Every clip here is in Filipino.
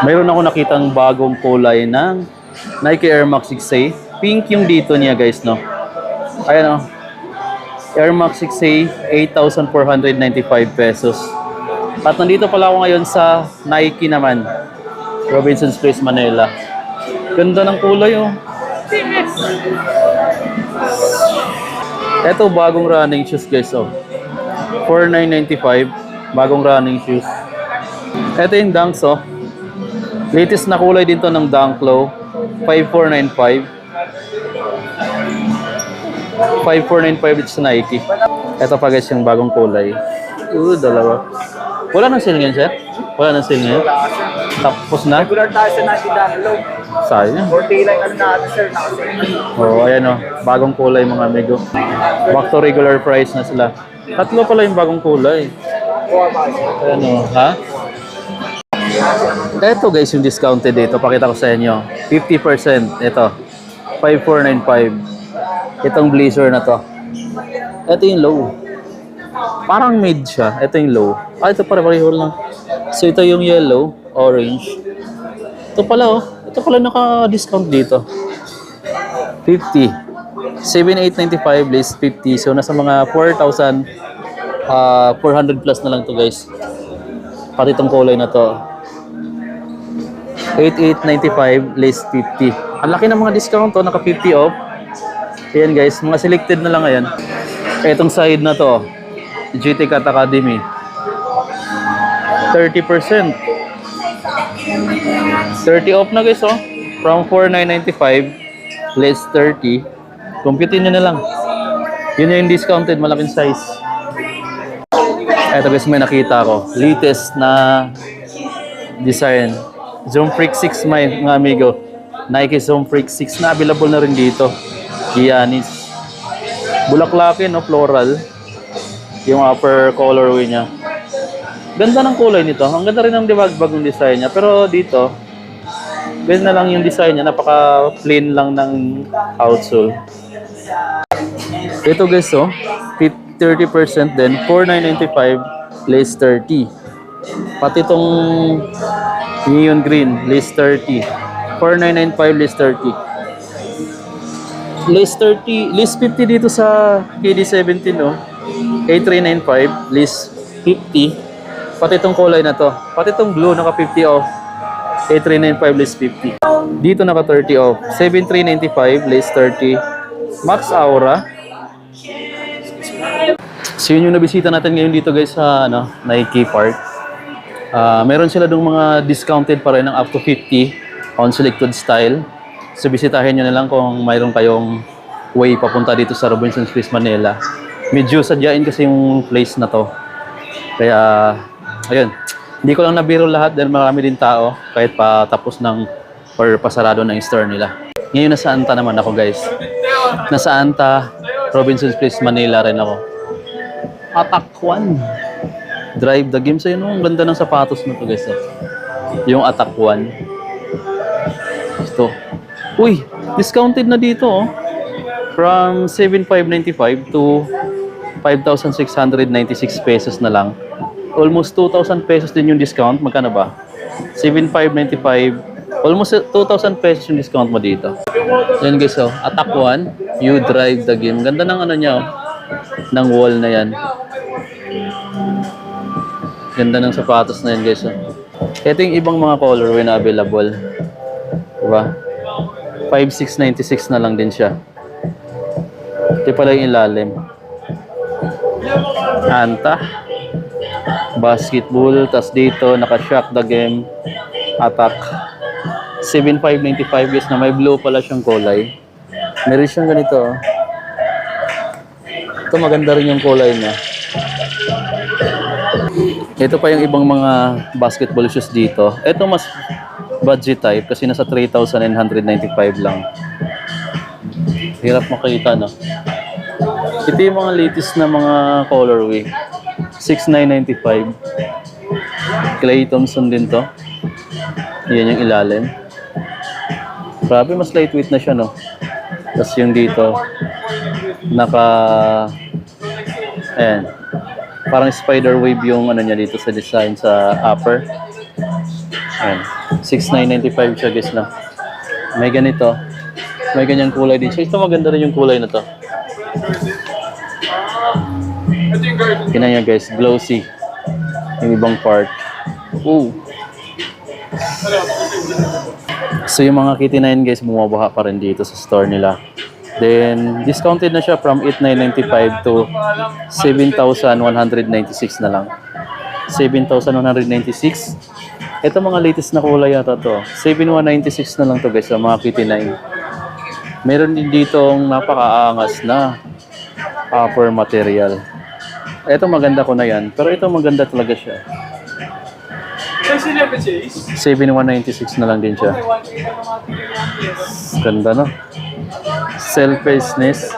Mayroon ako nakitang bagong kulay ng Nike Air Max 6A. Pink yung dito niya guys, no? Ayan, oh. Air Max 6A, 8,495 pesos. At nandito pala ako ngayon sa Nike naman. Robinson's Place, Manila. Ganda ng kulay, oh. Ito, bagong running shoes guys, oh. 4,995. Bagong running shoes. Ito yung Dunks, oh. Latest na kulay din to ng Dunk Low. 5,495. 5,495 sa Nike. Ito pa guys yung bagong kulay. Dalawa. Wala nang sale ngayon, sir? Wala nang sale ngayon? Tapos na? Regular tayo sa natin dahil. Sayang. 40 lang ano natin, sir. Oo, ayan o. Bagong kulay mga amigo. Back to regular price na sila. Tatlo pala yung bagong kulay. Ayan o. Ha? Ito guys yung discounted dito. Pakita ko sa inyo. 50%. Ito. 5,495. Itong blazer na to. Ito yung low. Parang mid siya. Ito yung low. Ah, ito pare-pareho lang. So ito yung yellow, orange. Ito pala oh. Ito pala naka-discount dito. 50. 7,895 less 50. So nasa mga 4,400 plus na lang to guys. Pati itong kulay na to. 8,895 less 50. Ang laki ng mga discount to. Naka 50 off. Ayan guys. Mga selected na lang ayan. Itong side na to. GT Cat Academy. 30%. 30 off na guys, oh. From 4,995 less 30. Computein nyo na lang. Yun yung discounted, malaking size. Eto guys, may nakita ko. Latest na design. Zoom Freak 6 mga amigo. Nike Zoom Freak 6 na available na rin dito. Giannis. Bulaklakin, no? Floral. Yung upper colorway niya. Ganda ng kulay nito. Ang ganda rin ng bagong design niya. Pero dito, ganda lang yung design niya. Napaka plain lang ng outsole. Ito guys, oh. 30% din. 4,995 less 30. Pati itong neon green, less 30. 4,995 less 30. Less 30, less 50 dito sa KD17, no? 8,395 less 50. Pati itong kulay na to. Pati itong blue, naka 50 off. 8,395 less 50. Dito naka 30 off. 7,395 less 30. Max Aura. So yun yung nabisita natin ngayon dito guys sa Nike Park. Meron sila dong mga discounted pa rin ng up to 50 on selected style. So bisitahin nyo na lang kung mayroon kayong way papunta dito sa Robinson's Place, Manila. Medyo sadyain kasi yung place na to. Kaya, ayun. Hindi ko lang nabiro lahat dahil marami din tao kahit pa tapos ng or pasarado ng store nila. Ngayon nasa Anta naman ako guys. Nasa Anta, Robinson's Place, Manila rin ako. Attack 1. Drive the game. So yun, ang ganda ng sapatos na to guys. Yung Attack 1. Ito. Uy, discounted na dito oh. From 7,595 to 5,696 pesos na lang. Almost 2,000 pesos din yung discount. Magkano ba? 7,595. Almost 2,000 pesos yung discount mo dito. Yan guys, oh. Attack 1. You drive the game. Ganda ng ano niya, oh. Ng wall na yan. Ganda ng sapatos na yan guys, oh. Ito yung ibang mga colorway na available. Diba? 5,696 na lang din siya. Ito pala yung ilalim. Anta. Basketball. Tas dito, naka-shock the game. Attack. 7,595 guys na may blue pala siyang kulay. Meron siyang ganito. Oh. Ito maganda rin yung kulay niya. Ito pa yung ibang mga basketball shoes dito. Ito mas budget type kasi nasa 3,995 lang. Hirap makita, no? Ito yung mga latest na mga colorway. 6,995. Clay Thompson din to. Yan yung ilalim. Grabe, mas lightweight na siya, no? Tapos yung dito, ayan. Parang spider wave yung ano niya dito sa design sa upper. Ayan. 6,995 siya guys na. May ganito. May ganyang kulay din siya. Ito maganda rin yung kulay na to. Tingnan niya guys, glossy. Yung ibang part. Ooh. So yung mga Kitty 9 guys, bumabaha pa rin dito sa store nila. Then, discounted na siya from 8,995 to 7,196 na lang. 7,196. Ito mga latest na kulay yata to. 7,196 na lang to guys, sa mga Kitty 9. Meron din ditong napakaangas na upper material. Ito maganda ko na yan, pero ito maganda talaga siya. 7,196 na lang din siya. Ganda no? Selflessness.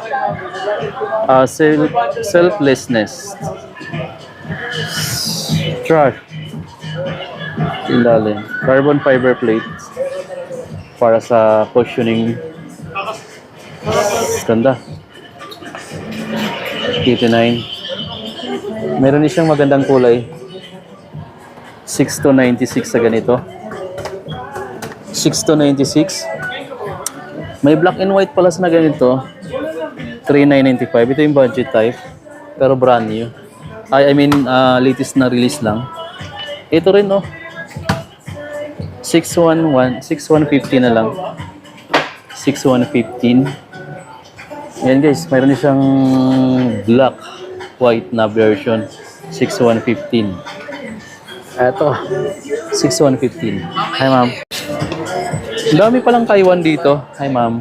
Selflessness. Trash. Ilalim. Carbon fiber plate. Para sa cushioning. Ganda. Kitty 9. Meron din siyang magandang kulay. 6,296 sa ganito. 6,296. May black and white pala na ganito. 3,995. Ito yung budget type. Pero brand new. I mean, latest na release lang. Ito rin, oh. 6,150 na lang. 6,115. Ayan guys, mayroon din siyang black, white na version. 6,115. Eto, 6,115. Hi ma'am. Ang dami palang kaiwan dito. Hi ma'am.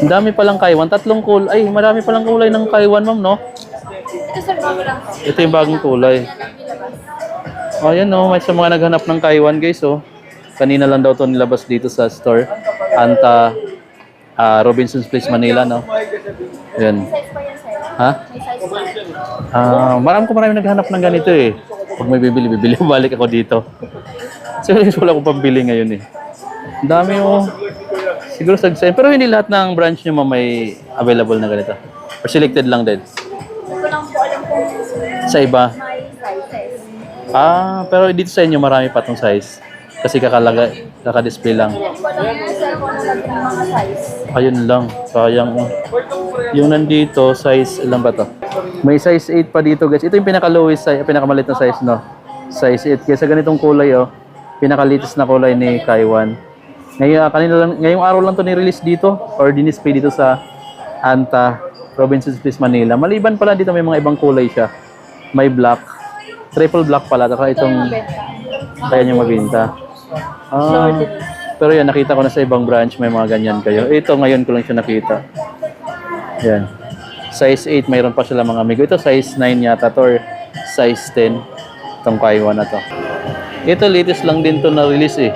Ang dami palang kaiwan. Tatlong kulay. Ay, marami palang kulay ng kaiwan ma'am, no? Ito sir, bago lang po. Ito yung bagong kulay. Oh, yan no. May sa mga naghanap ng kaiwan guys, oh. Kanina lang daw to nilabas dito sa store. Anta Robinson's Place, Manila, no? Yan. Size pa yan sir. Ha? May size pa. Marami naghanap ng ganito eh. Pag may bibili, balik ako dito. So, wala akong pambili ngayon eh. Ang dami mo. Siguro sa pero hindi lahat ng branch nyo may available na ganito. Or selected lang din. Hindi ko lang po alam kung Sa iba. may sizes. Pero dito sa inyo marami pa tong size. Kasi kaka-display lang. Hindi ko lang yung sir kung ano lagi ng mga size. Ayun lang. Sayang. Yung nandito, size, ilan ba to? May size 8 pa dito guys. Ito yung pinaka-lowest size, pinakamalit na size, no? Size 8. Kaya sa ganitong kulay, oh. Pinaka-latest na kulay ni Kaiwan. Ngayong araw lang to ni-release dito or dinisplay dito sa Anta Robinson's Place, Manila. Maliban pala dito may mga ibang kulay siya. May black. Triple black pala. Saka Ito yung itong mabenta. kaya nyo mabinta. Pero yan, nakita ko na sa ibang branch may mga ganyan kayo. Ito ngayon ko lang siya nakita. Yan. Size 8, mayroon pa sila mga amigo. Ito size 9 yata to or size 10. Itong Kaiwan na to. Ito latest lang din to na release eh.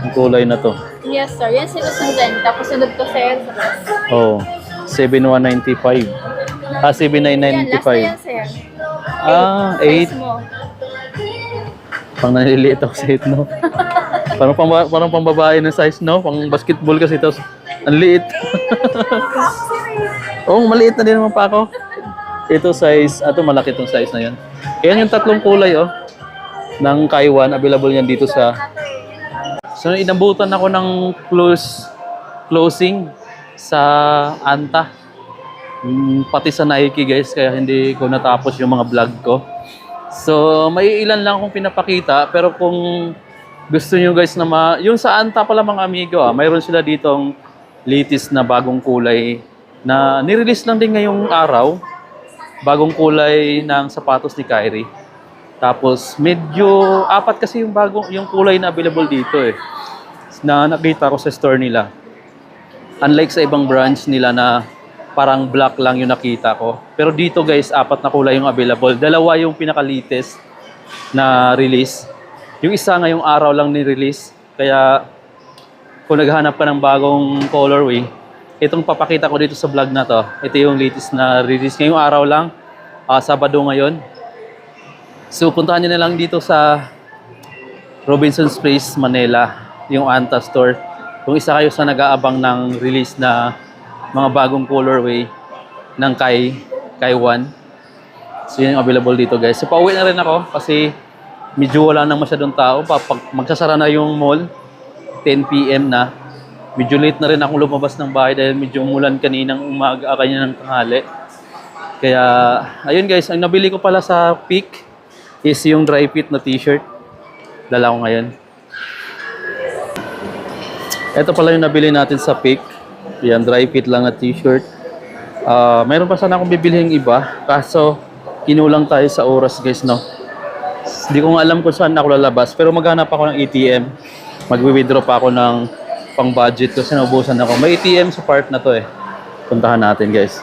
Ang kulay na to. Yes sir, yan sinusundan. Tapos sunod ko sir. Oh, 7,195. Yan, last na 7,995. yan sir. 8. Size mo. Pang naliliit ako sa 8, no? Parang pang babae ng size, no? Pang basketball kasi ito. Ang liit. Oh, maliit na din naman pa ako. Ito size, malaki itong size na yan. Ayan yung tatlong kulay, oh. Ng Kaiwan, available yan dito sa... So, inabutan ako ng closing sa Anta. Pati sa Nike, guys, kaya hindi ko natapos yung mga vlog ko. So, may ilan lang akong pinapakita, pero kung gusto nyo guys na yung sa Anta pala mga amigo, mayroon sila ditong latest na bagong kulay na nirelease lang din ngayong araw. Bagong kulay ng sapatos ni Kyrie. Tapos medyo apat kasi yung kulay na available dito eh. Na nakita ko sa store nila. Unlike sa ibang branch nila na parang black lang yung nakita ko. Pero dito guys, apat na kulay yung available. Dalawa yung pinaka-latest na release. Yung isa ngayong araw lang ni-release. Kaya kung naghahanap ka ng bagong colorway, itong papakita ko dito sa vlog na to, ito yung latest na release ngayong araw lang, Sabado ngayon. So puntahan nyo na lang dito sa Robinson's Place, Manila, yung Anta store. Kung isa kayo sa nag-aabang ng release na mga bagong colorway ng Kaiwan. So yun yung available dito guys. So pauwi na rin ako kasi medyo wala nang masyadong tao. Pag magsasara na yung mall, 10 p.m. na. Medyo late na rin akong lumabas ng bahay dahil medyo umulan kaninang umaga, kanya ng tanghali. Kaya, ayun guys, ang nabili ko pala sa Peak is yung dry fit na t-shirt. Dala ko ngayon. Ito pala yung nabili natin sa Peak. Yan, dry fit lang na t-shirt. Meron pa sana akong bibilhin iba. Kaso, kinulang tayo sa oras guys, no? Hindi ko nga alam kung saan ako lalabas. Pero maghanap ako ng ATM. Magwi-withdraw pa ako ng pang budget kasi naubusan ako. May ATM sa part na to eh. Puntahan natin guys.